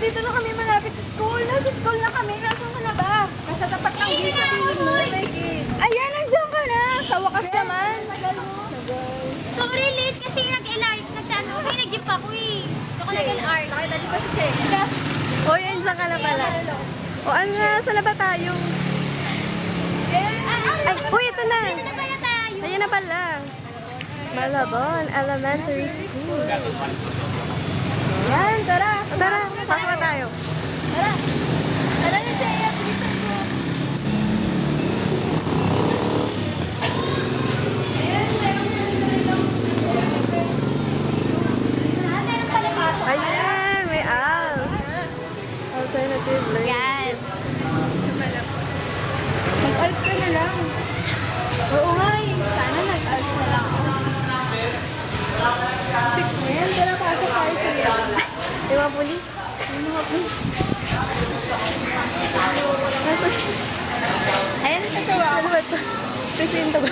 nandito na kami malapit sa school. Nasa school na kami. Nasaan ka na ba? Nasa tapat ng gate sa piling mo. Ayan, nandiyan ka na. Sa wakas naman. Sorry, late kasi nag-jeep ako eh. Gusto ko nag-LR. Nakita niyo ba si Che? O, yan lang ka na pala. O, ano na, saan na ba tayo? Ay, uy, ito na. Dito na pala tayo. Ayan na pala. Malabon Elementary School. Yan, tara. Tara, pasok na tayo. Tara. Tara na, Che. Bilisan ko. Meron pala pasok. Ayan, may ALS. Alternative learning. Yes. Mag-als ka na lang. Oo nga eh. Sana nag-als na lang ako. Yan, tara pasok tayo sa iyo. Di ba, pulis? Yung mga books. Ayun, Ano ba ito? Presinto ba?